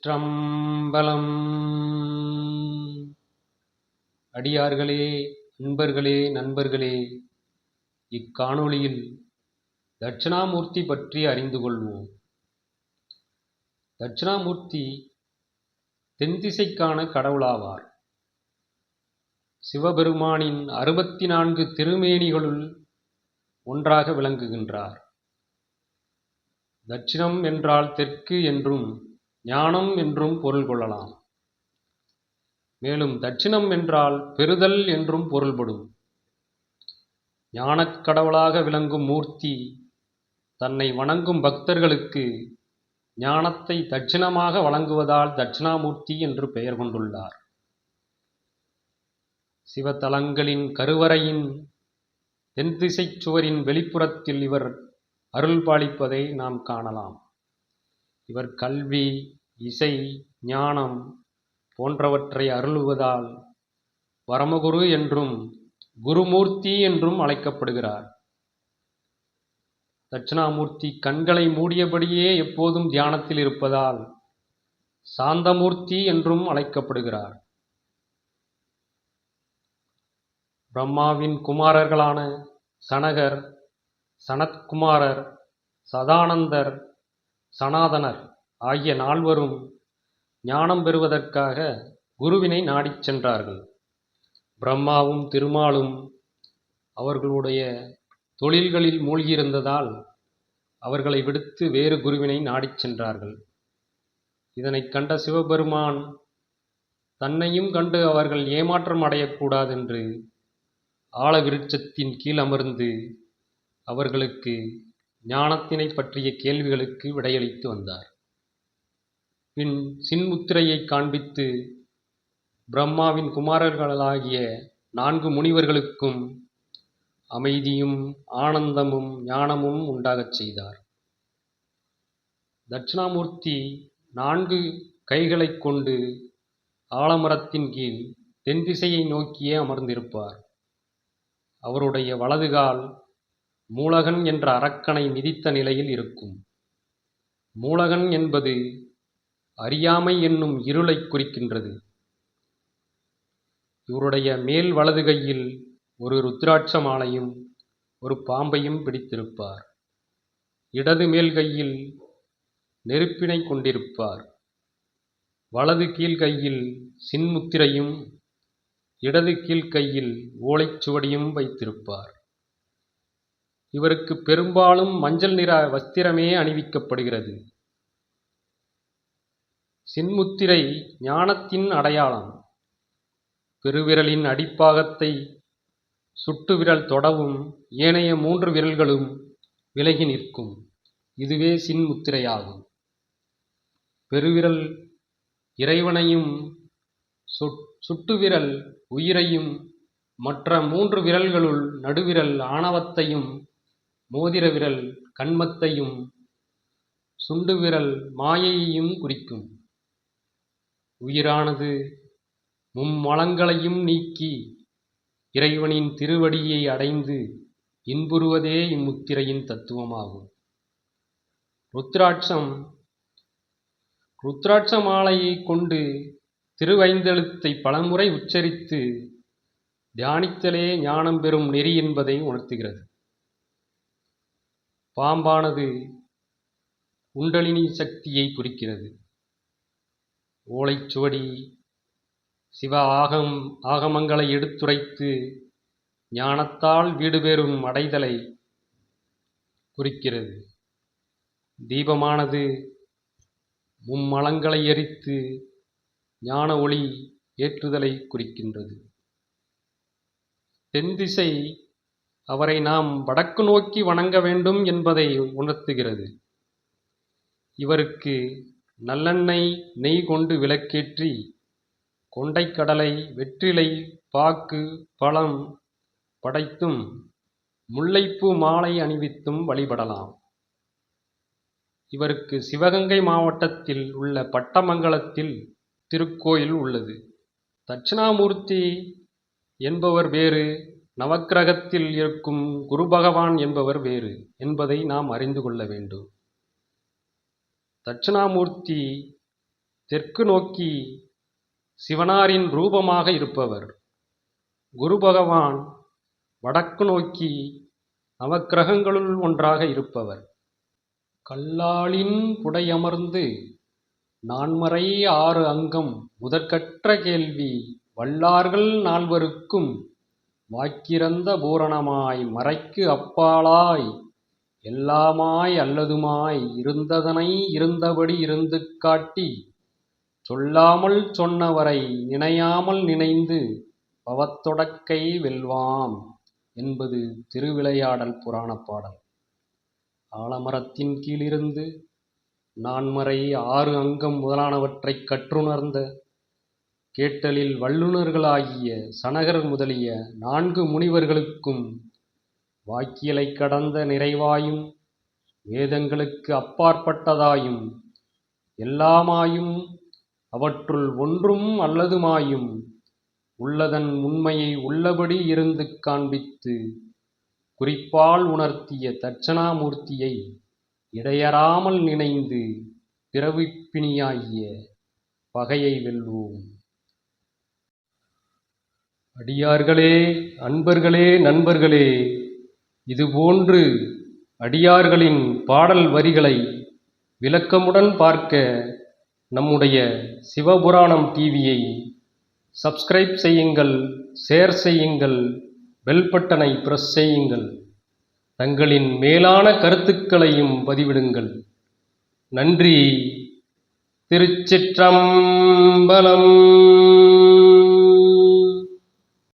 திருச்சிற்றம்பலம். அடியார்களே, அன்பர்களே, நண்பர்களே, இக்காணொளியில் தட்சிணாமூர்த்தி பற்றி அறிந்து கொள்வோம். தட்சிணாமூர்த்தி தென்திசைக்கான கடவுளாவார். சிவபெருமானின் 64 திருமேனிகளுள் ஒன்றாக விளங்குகின்றார். தட்சிணம் என்றால் தெற்கு என்றும் ஞானம் என்றும் பொருள் கொள்ளலாம். மேலும் தட்சிணம் என்றால் பெறுதல் என்றும் பொருள்படும். ஞானக் கடவுளாக விளங்கும் மூர்த்தி தன்னை வணங்கும் பக்தர்களுக்கு ஞானத்தை தட்சிணமாக வழங்குவதால் தட்சிணாமூர்த்தி என்று பெயர் கொண்டுள்ளார். சிவத்தலங்களின் கருவறையின் தென்திசைச் சுவரின் வெளிப்புறத்தில் இவர் அருள் பாலிப்பதை நாம் காணலாம். இவர் கல்வி, இசை, ஞானம் போன்றவற்றை அருளுவதால் பரமகுரு என்றும் குருமூர்த்தி என்றும் அழைக்கப்படுகிறார். தட்சிணாமூர்த்தி கண்களை மூடியபடியே எப்போதும் தியானத்தில் இருப்பதால் சாந்தமூர்த்தி என்றும் அழைக்கப்படுகிறார். பிரம்மாவின் குமாரர்களான சனகர், சனத்குமாரர், சதானந்தர், சனாதனர் ஆகிய 4வரும் ஞானம் பெறுவதற்காக குருவினை நாடிச் சென்றார்கள். பிரம்மாவும் திருமாலும் அவர்களுடைய தொழில்களில் மூழ்கியிருந்ததால் அவர்களை விடுத்து வேறு குருவினை நாடிச் சென்றார்கள். இதனை கண்ட சிவபெருமான் தன்னையும் கண்டு அவர்கள் ஏமாற்றம் அடையக்கூடாதென்று ஆல விருட்சத்தின் கீழ் அமர்ந்து அவர்களுக்கு ஞானத்தினை பற்றிய கேள்விகளுக்கு விடையளித்து வந்தார். பின் சின்முத்திரையை காண்பித்து பிரம்மாவின் குமாரர்களாகிய 4 முனிவர்களுக்கும் அமைதியும் ஆனந்தமும் ஞானமும் உண்டாகச் செய்தார். தட்சிணாமூர்த்தி 4 கைகளைக் கொண்டு ஆலமரத்தின் கீழ் தென்திசையை நோக்கியே அமர்ந்திருப்பார். அவருடைய வலதுகால் மூலகன் என்ற அரக்கனை மிதித்த நிலையில் இருக்கும். மூலகன் என்பது அறியாமை என்னும் இருளை குறிக்கின்றது. இவருடைய மேல் வலது கையில் ஒரு ருத்ராட்ச மாலையும் ஒரு பாம்பையும் பிடித்திருப்பார். இடது மேல் கையில் நெருப்பினை கொண்டிருப்பார். வலது கீழ் கையில் சின்முத்திரையும் இடது கீழ் கையில் ஓலைச்சுவடியும் வைத்திருப்பார். இவருக்கு பெரும்பாலும் மஞ்சள் நிற வஸ்திரமே அணிவிக்கப்படுகிறது. சின்முத்திரை ஞானத்தின் அடையாளம். பெருவிரலின் அடிப்பாகத்தை சுட்டு விரல் தொடவும் ஏனைய 3 விரல்களும் விலகி நிற்கும். இதுவே சின்முத்திரையாகும். பெருவிரல் இறைவனையும், சுட்டுவிரல் உயிரையும், மற்ற 3 விரல்களுள் நடுவிரல் ஆணவத்தையும், மோதிர விரல் கன்மத்தையும், சுண்டு விரல் மாயையையும் குறிக்கும். உயிரானது மும்மலங்களையும் நீக்கி இறைவனின் திருவடியை அடைந்து இன்புறுவதே இம்முத்திரையின் தத்துவமாகும். ருத்ராட்ச மாலையை கொண்டு திருவைந்தெழுத்தை பலமுறை உச்சரித்து தியானித்தலே ஞானம் பெறும் நெறி என்பதை உணர்த்துகிறது. பாம்பானது குண்டலினி சக்தியை குறிக்கிறது. ஓலைச்சுவடி சிவ ஆகமங்களை எடுத்துரைத்து ஞானத்தால் வீடு பெறும் அடைதலை குறிக்கிறது. தீபமானது மும்மலங்களை எரித்து ஞான ஒளி ஏற்றுதலை குறிக்கின்றது. தென்திசை அவரை நாம் வடக்கு நோக்கி வணங்க வேண்டும் என்பதை உணர்த்துகிறது. இவருக்கு நல்லெண்ணெய், நெய் கொண்டு விளக்கேற்றி கொண்டைக்கடலை, வெற்றிலை, பாக்கு, பழம் படைத்தும் முல்லைப்பூ மாலை அணிவித்தும் வழிபடலாம். இவருக்கு சிவகங்கை மாவட்டத்தில் உள்ள பட்டமங்கலத்தில் திருக்கோயில் உள்ளது. தட்சிணாமூர்த்தி என்பவர் வேறு, நவக்கிரகத்தில் இருக்கும் குரு பகவான் என்பவர் வேறு என்பதை நாம் அறிந்து கொள்ள வேண்டும். தட்சிணாமூர்த்தி தெற்கு நோக்கி சிவனாரின் ரூபமாக இருப்பவர். குரு பகவான் வடக்கு நோக்கி நவக்கிரகங்களுள் ஒன்றாக இருப்பவர். கல்லாலின் புடையமர்ந்து நான்மறை 6 அங்கம் முதற்கற்ற கேள்வி வல்லார்கள் நால்வருக்கும் வாக்கிறந்த பூரணமாய் மறைக்கு அப்பாலாய் எல்லாமாய் அல்லதுமாய் இருந்ததனை இருந்தபடி இருந்து காட்டி சொல்லாமல் சொன்னவரை நினையாமல் நினைந்து பவத்தொடக்கை வெல்வாம் என்பது திருவிளையாடல் புராணப் பாடல். ஆலமரத்தின் கீழிருந்து நான்மறை 6 அங்கம் முதலானவற்றைக் கற்றுணர்ந்த கேட்டலில் வல்லுநர்களாகிய சனகர் முதலிய 4 முனிவர்களுக்கும் வாக்கியலை கடந்த நிறைவாயும் வேதங்களுக்கு அப்பாற்பட்டதாயும் எல்லாமாயும் அவற்றுள் ஒன்றும் அல்லதுமாயும் உள்ளதன் உண்மையை உள்ளபடி இருந்து காண்பித்து குறிப்பால் உணர்த்திய தட்சணாமூர்த்தியை இடையறாமல் நினைந்து பிறவிப்பிணியாகிய பகையை வெல்வோம். அடியார்களே, அன்பர்களே, நண்பர்களே, இதுபோன்று அடியார்களின் பாடல் வரிகளை விளக்கமுடன் பார்க்க நம்முடைய சிவபுராணம் டிவியை சப்ஸ்கிரைப் செய்யுங்கள், ஷேர் செய்யுங்கள், பெல் பட்டனை பிரஸ் செய்யுங்கள். தங்களின் மேலான கருத்துக்களையும் பதிவிடுங்கள். நன்றி. திருச்சிற்றம்பலம்.